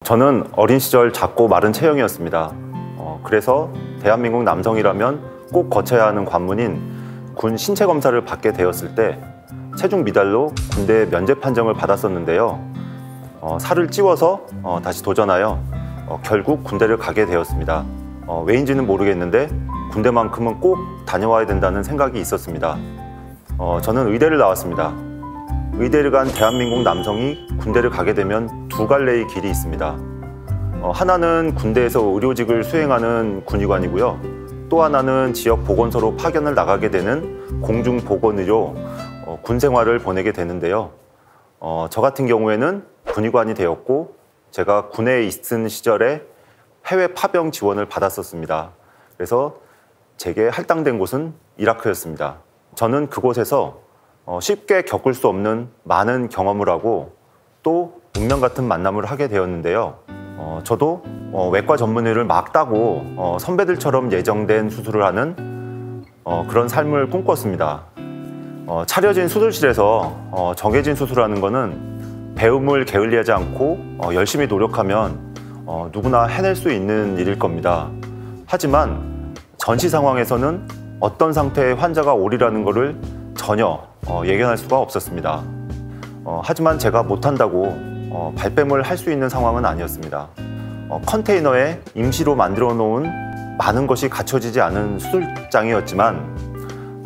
저는 어린 시절 작고 마른 체형이었습니다. 그래서 대한민국 남성이라면 꼭 거쳐야 하는 관문인 군 신체 검사를 받게 되었을 때 체중 미달로 군대 면제 판정을 받았었는데요. 살을 찌워서 다시 도전하여 결국 군대를 가게 되었습니다. 왜인지는 모르겠는데 군대만큼은 꼭 다녀와야 된다는 생각이 있었습니다. 저는 의대를 나왔습니다. 의대를 간 대한민국 남성이 군대를 가게 되면 두 갈래의 길이 있습니다. 하나는 군대에서 의료직을 수행하는 군의관이고요. 또 하나는 지역 보건소로 파견을 나가게 되는 공중보건의료 군 생활을 보내게 되는데요. 저 같은 경우에는 군의관이 되었고 제가 군에 있은 시절에 해외 파병 지원을 받았었습니다. 그래서 제게 할당된 곳은 이라크였습니다. 저는 그곳에서 쉽게 겪을 수 없는 많은 경험을 하고 또 운명 같은 만남을 하게 되었는데요. 저도 외과 전문의를 막 따고 선배들처럼 예정된 수술을 하는 그런 삶을 꿈꿨습니다. 차려진 수술실에서 정해진 수술하는 거는 배움을 게을리하지 않고 열심히 노력하면 누구나 해낼 수 있는 일일 겁니다. 하지만 전시 상황에서는 어떤 상태의 환자가 오리라는 것을 전혀 예견할 수가 없었습니다. 하지만 제가 못한다고 발뺌을 할 수 있는 상황은 아니었습니다. 컨테이너에 임시로 만들어 놓은 많은 것이 갖춰지지 않은 수술장이었지만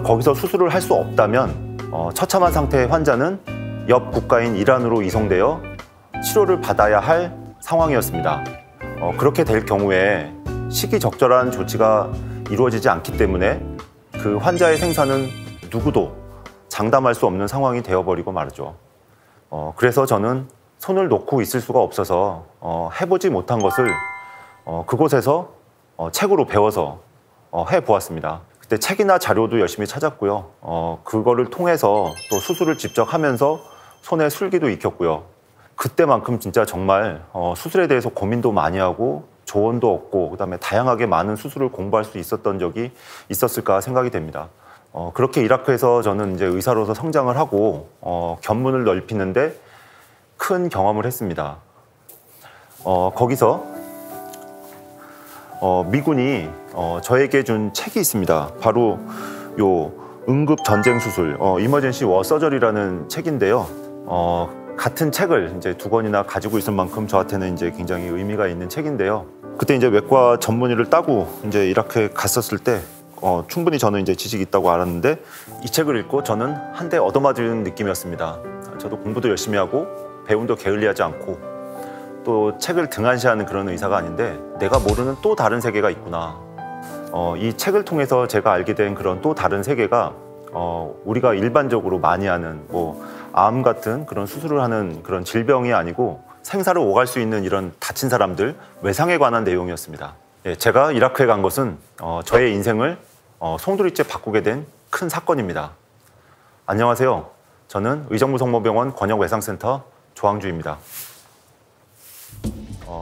거기서 수술을 할 수 없다면 처참한 상태의 환자는 옆 국가인 이란으로 이송되어 치료를 받아야 할 상황이었습니다. 그렇게 될 경우에 시기적절한 조치가 이루어지지 않기 때문에 그 환자의 생사는 누구도 장담할 수 없는 상황이 되어버리고 말이죠. 그래서 저는 손을 놓고 있을 수가 없어서 해보지 못한 것을 그곳에서 책으로 배워서 해보았습니다. 그때 책이나 자료도 열심히 찾았고요. 그거를 통해서 또 수술을 직접 하면서 손에 술기도 익혔고요. 그때만큼 진짜 정말 수술에 대해서 고민도 많이 하고 조언도 얻고 그다음에 다양하게 많은 수술을 공부할 수 있었던 적이 있었을까 생각이 됩니다. 그렇게 이라크에서 저는 이제 의사로서 성장을 하고 견문을 넓히는데 큰 경험을 했습니다. 거기서 미군이 저에게 준 책이 있습니다. 바로 요 응급 전쟁 수술, 이머전시 워 서저리라는 책인데요. 같은 책을 이제 2권이나 가지고 있을 만큼 저한테는 이제 굉장히 의미가 있는 책인데요. 그때 이제 외과 전문의를 따고 이제 이라크에 갔었을 때 충분히 저는 이제 지식이 있다고 알았는데 이 책을 읽고 저는 한 대 얻어맞은 느낌이었습니다. 저도 공부도 열심히 하고 배움도 게을리하지 않고 또 책을 등한시하는 그런 의사가 아닌데 내가 모르는 또 다른 세계가 있구나. 이 책을 통해서 제가 알게 된 그런 또 다른 세계가 우리가 일반적으로 많이 하는 암 같은 그런 수술을 하는 그런 질병이 아니고 생사를 오갈 수 있는 이런 다친 사람들 외상에 관한 내용이었습니다. 제가 이라크에 간 것은 저의 인생을 송두리째 바꾸게 된 큰 사건입니다. 안녕하세요. 저는 의정부성모병원 권역외상센터 조항주입니다.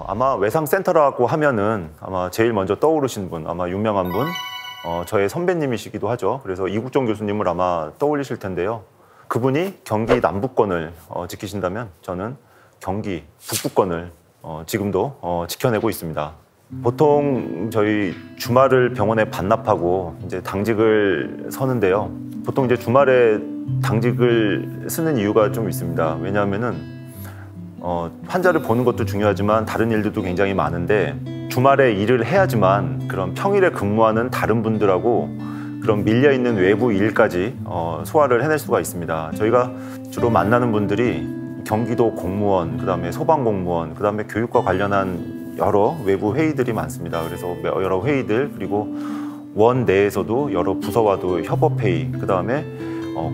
아마 외상센터라고 하면은 아마 제일 먼저 떠오르신 분, 아마 유명한 분, 저의 선배님이시기도 하죠. 그래서 이국종 교수님을 아마 떠올리실 텐데요. 그분이 경기 남부권을 지키신다면 저는 경기 북부권을 지금도 지켜내고 있습니다. 보통 저희 주말을 병원에 반납하고 이제 당직을 서는데요. 보통 이제 주말에 당직을 쓰는 이유가 좀 있습니다. 왜냐하면은 환자를 보는 것도 중요하지만 다른 일들도 굉장히 많은데 주말에 일을 해야지만 그런 평일에 근무하는 다른 분들하고 그런 밀려있는 외부 일까지 소화를 해낼 수가 있습니다. 저희가 주로 만나는 분들이 경기도 공무원, 그다음에 소방공무원, 그다음에 교육과 관련한 여러 외부 회의들이 많습니다. 그래서 여러 회의들 그리고 원 내에서도 여러 부서와도 협업회의, 그다음에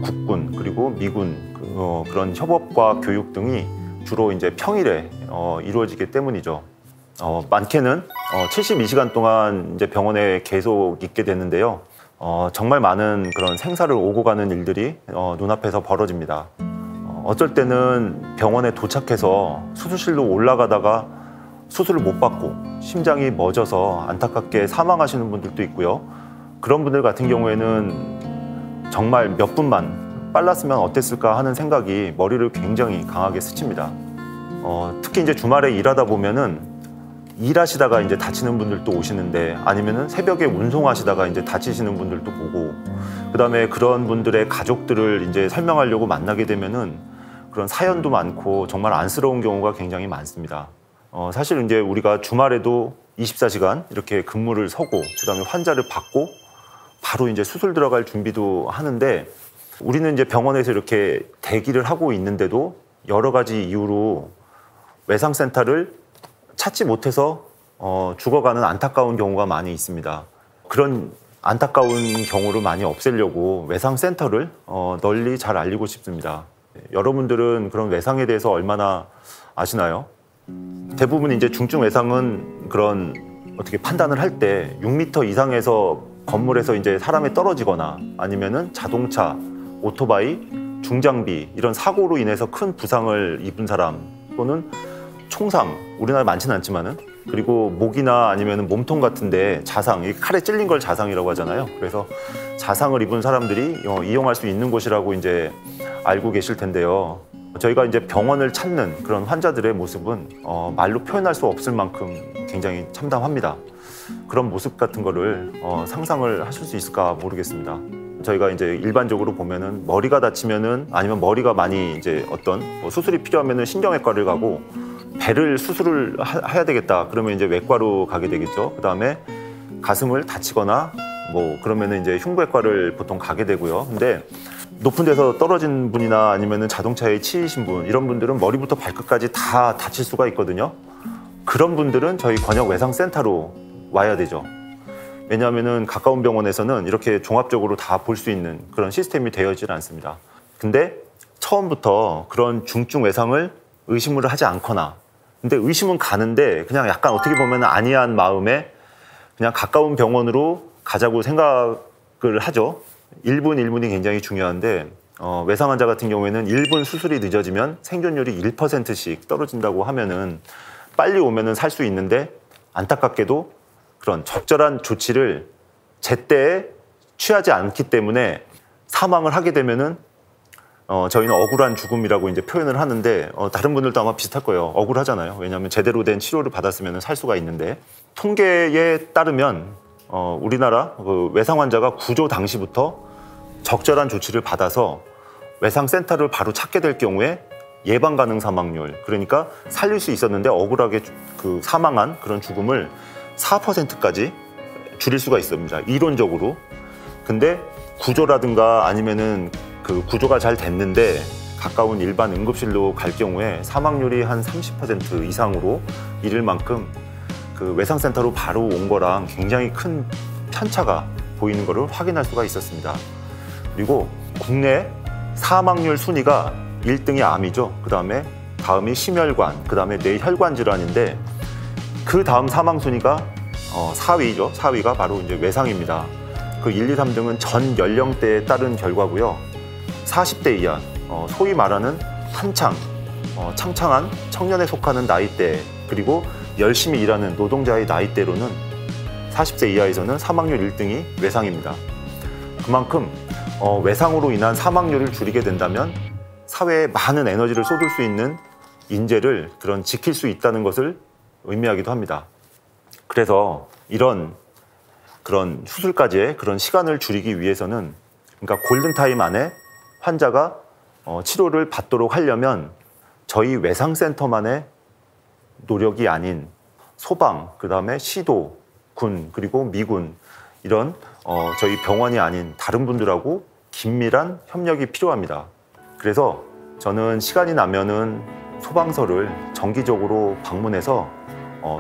국군 그리고 미군 그런 협업과 교육 등이 주로 이제 평일에 이루어지기 때문이죠. 많게는 72시간 동안 이제 병원에 계속 있게 되는데요. 정말 많은 그런 생사를 오고 가는 일들이 눈앞에서 벌어집니다. 어쩔 때는 병원에 도착해서 수술실로 올라가다가 수술을 못 받고 심장이 멎어서 안타깝게 사망하시는 분들도 있고요. 그런 분들 같은 경우에는 정말 몇 분만 빨랐으면 어땠을까 하는 생각이 머리를 굉장히 강하게 스칩니다. 특히 이제 주말에 일하다 보면은 일하시다가 이제 다치는 분들도 오시는데, 아니면은 새벽에 운송하시다가 이제 다치시는 분들도 보고, 그다음에 그런 분들의 가족들을 이제 설명하려고 만나게 되면은 그런 사연도 많고 정말 안쓰러운 경우가 굉장히 많습니다. 사실 이제 우리가 주말에도 24시간 이렇게 근무를 서고, 그다음에 환자를 받고 바로 이제 수술 들어갈 준비도 하는데, 우리는 이제 병원에서 이렇게 대기를 하고 있는데도 여러 가지 이유로 외상센터를 찾지 못해서 죽어가는 안타까운 경우가 많이 있습니다. 그런 안타까운 경우를 많이 없애려고 외상센터를 널리 잘 알리고 싶습니다. 여러분들은 그런 외상에 대해서 얼마나 아시나요? 대부분 이제 중증 외상은 그런 어떻게 판단을 할 때 6m 이상에서 건물에서 이제 사람이 떨어지거나, 아니면은 자동차, 오토바이, 중장비 이런 사고로 인해서 큰 부상을 입은 사람, 또는 총상, 우리나라에 많지는 않지만은, 그리고 목이나 아니면 몸통 같은데 자상, 이 칼에 찔린 걸 자상이라고 하잖아요. 그래서 자상을 입은 사람들이 이용할 수 있는 곳이라고 이제 알고 계실 텐데요. 저희가 이제 병원을 찾는 그런 환자들의 모습은 말로 표현할 수 없을 만큼 굉장히 참담합니다. 그런 모습 같은 거를 상상을 하실 수 있을까 모르겠습니다. 저희가 이제 일반적으로 보면은 머리가 다치면은, 아니면 머리가 많이 이제 어떤 수술이 필요하면은 신경외과를 가고, 배를 수술을 해야 되겠다 그러면 이제 외과로 가게 되겠죠. 그다음에 가슴을 다치거나 그러면은 이제 흉부외과를 보통 가게 되고요. 근데 높은 데서 떨어진 분이나 아니면은 자동차에 치이신 분, 이런 분들은 머리부터 발끝까지 다 다칠 수가 있거든요. 그런 분들은 저희 권역 외상센터로 와야 되죠. 왜냐하면은 가까운 병원에서는 이렇게 종합적으로 다 볼 수 있는 그런 시스템이 되어 있지 않습니다. 근데 처음부터 그런 중증 외상을 의심을 하지 않거나, 근데 의심은 가는데 그냥 약간 어떻게 보면 안이한 마음에 그냥 가까운 병원으로 가자고 생각을 하죠. 1분 1분이 굉장히 중요한데, 외상 환자 같은 경우에는 1분 수술이 늦어지면 생존율이 1%씩 떨어진다고 하면은 빨리 오면은 살 수 있는데, 안타깝게도 그런 적절한 조치를 제때에 취하지 않기 때문에 사망을 하게 되면은 저희는 억울한 죽음이라고 이제 표현을 하는데, 다른 분들도 아마 비슷할 거예요. 억울하잖아요. 왜냐하면 제대로 된 치료를 받았으면 살 수가 있는데, 통계에 따르면 우리나라 그 외상 환자가 구조 당시부터 적절한 조치를 받아서 외상센터를 바로 찾게 될 경우에 예방 가능 사망률, 그러니까 살릴 수 있었는데 억울하게 그 사망한 그런 죽음을 4%까지 줄일 수가 있습니다. 이론적으로. 근데 구조라든가 아니면은 그 구조가 잘 됐는데 가까운 일반 응급실로 갈 경우에 사망률이 한 30% 이상으로 이를 만큼 그 외상센터로 바로 온 거랑 굉장히 큰 편차가 보이는 것을 확인할 수가 있었습니다. 그리고 국내 사망률 순위가 1등이 암이죠. 다음이 심혈관, 그다음에 뇌혈관 질환인데, 그 다음 사망 순위가 4위죠. 4위가 바로 이제 외상입니다. 그 1, 2, 3등은 전 연령대에 따른 결과고요. 40대 이하, 소위 말하는 한창, 창창한 청년에 속하는 나이대, 그리고 열심히 일하는 노동자의 나이대로는 40세 이하에서는 사망률 1등이 외상입니다. 그만큼 외상으로 인한 사망률을 줄이게 된다면 사회에 많은 에너지를 쏟을 수 있는 인재를 지킬 수 있다는 것을 의미하기도 합니다. 그래서 그런 수술까지의 그런 시간을 줄이기 위해서는, 그러니까 골든타임 안에 환자가 치료를 받도록 하려면 저희 외상센터만의 노력이 아닌 소방, 그다음에 시도, 군, 그리고 미군, 이런 저희 병원이 아닌 다른 분들하고 긴밀한 협력이 필요합니다. 그래서 저는 시간이 나면은 소방서를 정기적으로 방문해서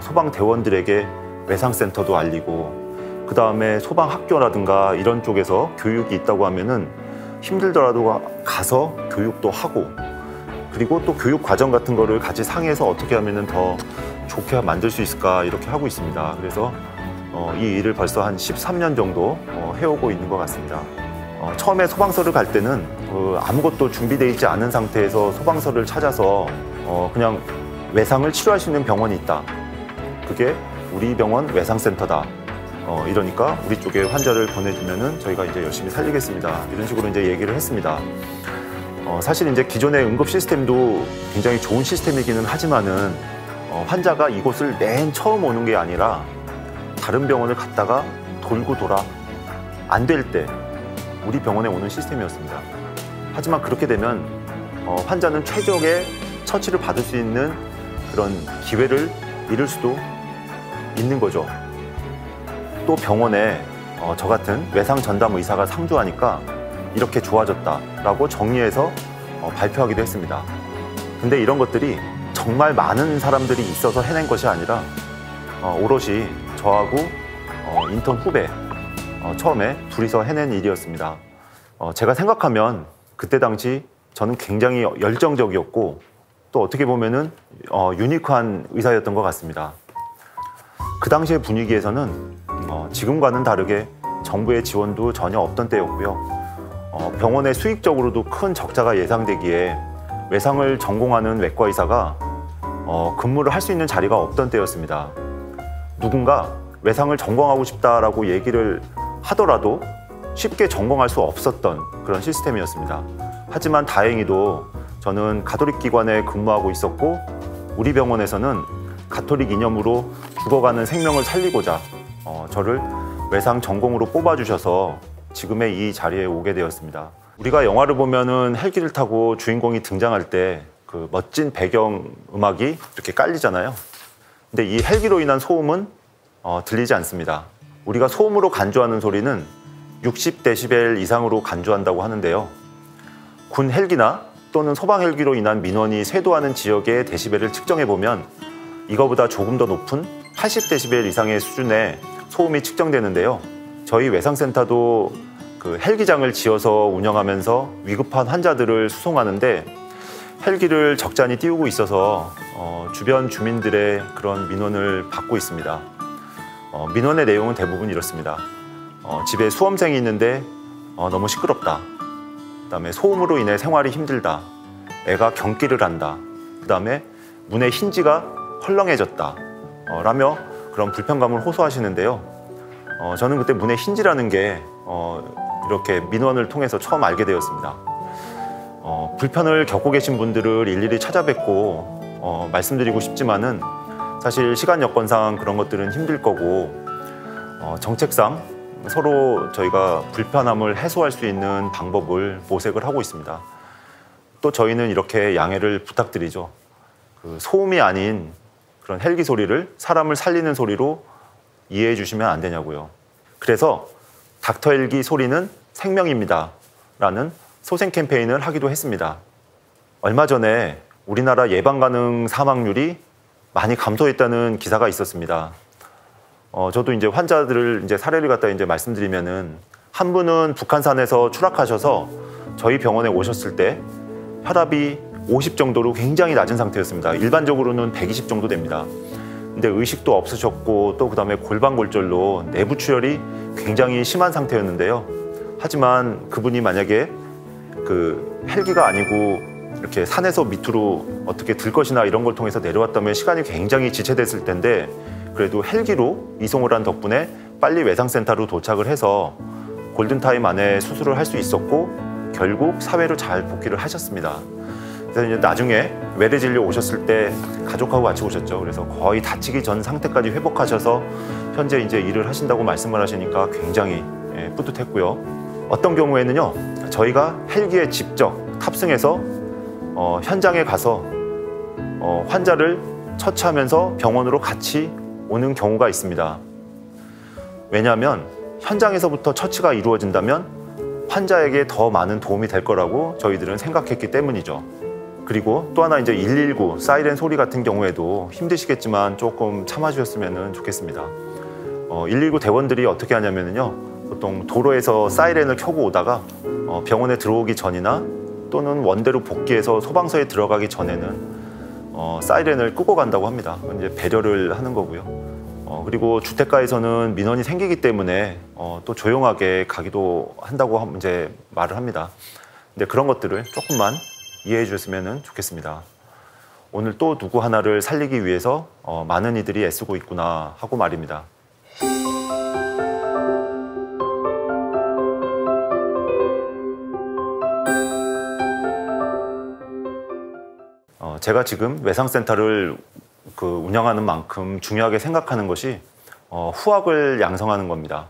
소방대원들에게 외상센터도 알리고, 그 다음에 소방학교라든가 이런 쪽에서 교육이 있다고 하면은 힘들더라도 가서 교육도 하고, 그리고 또 교육 과정 같은 거를 같이 상의해서 어떻게 하면은 더 좋게 만들 수 있을까, 이렇게 하고 있습니다. 그래서 이 일을 벌써 한 13년 정도 해오고 있는 것 같습니다. 처음에 소방서를 갈 때는 아무것도 준비되어 있지 않은 상태에서 소방서를 찾아서 그냥 외상을 치료할 수 있는 병원이 있다, 그게 우리 병원 외상센터다, 이러니까 우리 쪽에 환자를 보내주면은 저희가 이제 열심히 살리겠습니다, 이런 식으로 이제 얘기를 했습니다. 사실 이제 기존의 응급 시스템도 굉장히 좋은 시스템이기는 하지만은 환자가 이곳을 맨 처음 오는 게 아니라 다른 병원을 갔다가 돌고 돌아 안 될 때 우리 병원에 오는 시스템이었습니다. 하지만 그렇게 되면 환자는 최적의 처치를 받을 수 있는 그런 기회를 잃을 수도 있는 거죠. 또 병원에 저 같은 외상 전담 의사가 상주하니까 이렇게 좋아졌다라고 정리해서 발표하기도 했습니다. 근데 이런 것들이 정말 많은 사람들이 있어서 해낸 것이 아니라 오롯이 저하고 인턴 후배 처음에 둘이서 해낸 일이었습니다. 제가 생각하면 그때 당시 저는 굉장히 열정적이었고 또 어떻게 보면은 유니크한 의사였던 것 같습니다. 그 당시의 분위기에서는 지금과는 다르게 정부의 지원도 전혀 없던 때였고요. 병원의 수익적으로도 큰 적자가 예상되기에 외상을 전공하는 외과 의사가 근무를 할 수 있는 자리가 없던 때였습니다. 누군가 외상을 전공하고 싶다라고 얘기를 하더라도 쉽게 전공할 수 없었던 그런 시스템이었습니다. 하지만 다행히도 저는 가톨릭 기관에 근무하고 있었고 우리 병원에서는 가톨릭 이념으로 죽어가는 생명을 살리고자 저를 외상 전공으로 뽑아주셔서 지금의 이 자리에 오게 되었습니다. 우리가 영화를 보면은 헬기를 타고 주인공이 등장할 때 그 멋진 배경 음악이 이렇게 깔리잖아요. 근데 이 헬기로 인한 소음은 들리지 않습니다. 우리가 소음으로 간주하는 소리는 60데시벨 이상으로 간주한다고 하는데요. 군 헬기나 또는 소방 헬기로 인한 민원이 쇄도하는 지역의 데시벨을 측정해보면 이거보다 조금 더 높은 80데시벨 이상의 수준의 소음이 측정되는데요. 저희 외상센터도 그 헬기장을 지어서 운영하면서 위급한 환자들을 수송하는데 헬기를 적잖이 띄우고 있어서 주변 주민들의 그런 민원을 받고 있습니다. 민원의 내용은 대부분 이렇습니다. 집에 수험생이 있는데 너무 시끄럽다. 그다음에 소음으로 인해 생활이 힘들다. 애가 경기를 한다. 그다음에 문의 힌지가 헐렁해졌다. 라며 그런 불편감을 호소하시는데요. 저는 그때 문의 힌지라는 게 이렇게 민원을 통해서 처음 알게 되었습니다. 불편을 겪고 계신 분들을 일일이 찾아뵙고 말씀드리고 싶지만은 사실 시간 여건상 그런 것들은 힘들 거고 정책상 서로 저희가 불편함을 해소할 수 있는 방법을 모색을 하고 있습니다. 또 저희는 이렇게 양해를 부탁드리죠. 그 소음이 아닌 그런 헬기 소리를 사람을 살리는 소리로 이해해 주시면 안 되냐고요. 그래서 닥터 헬기 소리는 생명입니다 라는 소생 캠페인을 하기도 했습니다. 얼마 전에 우리나라 예방 가능 사망률이 많이 감소했다는 기사가 있었습니다. 저도 이제 환자들을 이제 사례를 갖다 이제 말씀드리면은 한 분은 북한산에서 추락하셔서 저희 병원에 오셨을 때 혈압이 50 정도로 굉장히 낮은 상태였습니다. 일반적으로는 120 정도 됩니다. 근데 의식도 없으셨고 또 그다음에 골반골절로 내부 출혈이 굉장히 심한 상태였는데요. 하지만 그분이 만약에 그 헬기가 아니고 이렇게 산에서 밑으로 어떻게 들 것이나 이런 걸 통해서 내려왔다면 시간이 굉장히 지체됐을 텐데 그래도 헬기로 이송을 한 덕분에 빨리 외상센터로 도착을 해서 골든타임 안에 수술을 할 수 있었고 결국 사회로 잘 복귀를 하셨습니다. 그래서 이제 나중에 외래 진료 오셨을 때 가족하고 같이 오셨죠. 그래서 거의 다치기 전 상태까지 회복하셔서 현재 이제 일을 하신다고 말씀을 하시니까 굉장히 뿌듯했고요. 어떤 경우에는요, 저희가 헬기에 직접 탑승해서 현장에 가서 환자를 처치하면서 병원으로 같이 오는 경우가 있습니다. 왜냐하면 현장에서부터 처치가 이루어진다면 환자에게 더 많은 도움이 될 거라고 저희들은 생각했기 때문이죠. 그리고 또 하나 이제 119 사이렌 소리 같은 경우에도 힘드시겠지만 조금 참아주셨으면 좋겠습니다. 119 대원들이 어떻게 하냐면요, 보통 도로에서 사이렌을 켜고 오다가 병원에 들어오기 전이나 또는 원대로 복귀해서 소방서에 들어가기 전에는 사이렌을 끄고 간다고 합니다. 이제 배려를 하는 거고요. 그리고 주택가에서는 민원이 생기기 때문에 또 조용하게 가기도 한다고 이제 말을 합니다. 근데 그런 것들을 조금만 이해해 주셨으면 좋겠습니다. 오늘 또 누구 하나를 살리기 위해서 많은 이들이 애쓰고 있구나 하고 말입니다. 제가 지금 외상센터를 운영하는 만큼 중요하게 생각하는 것이 후학을 양성하는 겁니다.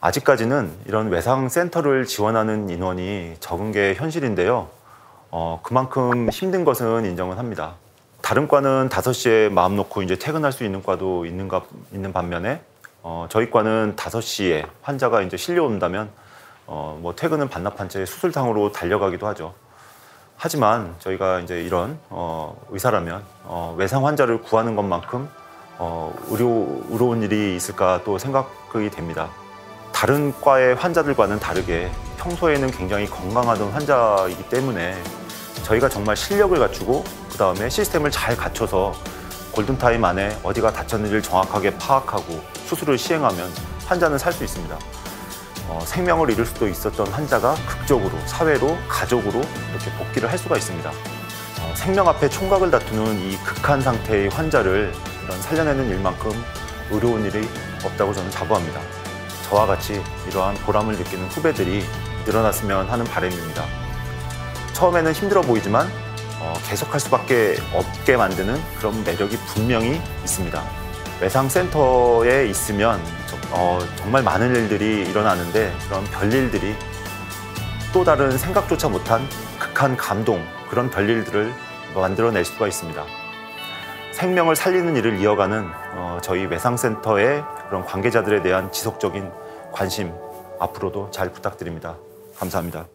아직까지는 이런 외상센터를 지원하는 인원이 적은 게 현실인데요. 그만큼 힘든 것은 인정은 합니다. 다른 과는 5시에 마음 놓고 이제 퇴근할 수 있는 과도 있는 반면에 저희 과는 5시에 환자가 이제 실려온다면 뭐 퇴근은 반납한 채 수술탕으로 달려가기도 하죠. 하지만 저희가 이제 이런 의사라면 외상 환자를 구하는 것만큼 의로운 일이 있을까 또 생각이 됩니다. 다른 과의 환자들과는 다르게 평소에는 굉장히 건강하던 환자이기 때문에 저희가 정말 실력을 갖추고 그 다음에 시스템을 잘 갖춰서 골든타임 안에 어디가 다쳤는지를 정확하게 파악하고 수술을 시행하면 환자는 살 수 있습니다. 생명을 잃을 수도 있었던 환자가 극적으로, 사회로, 가족으로 이렇게 복귀를 할 수가 있습니다. 생명 앞에 총각을 다투는 이 극한 상태의 환자를 이런 살려내는 일만큼 의로운 일이 없다고 저는 자부합니다. 저와 같이 이러한 보람을 느끼는 후배들이 늘어났으면 하는 바람입니다. 처음에는 힘들어 보이지만 계속할 수밖에 없게 만드는 그런 매력이 분명히 있습니다. 외상센터에 있으면 정말 많은 일들이 일어나는데 그런 별일들이 또 다른 생각조차 못한 극한 감동, 그런 별일들을 만들어낼 수가 있습니다. 생명을 살리는 일을 이어가는 저희 외상센터의 그런 관계자들에 대한 지속적인 관심 앞으로도 잘 부탁드립니다. 감사합니다.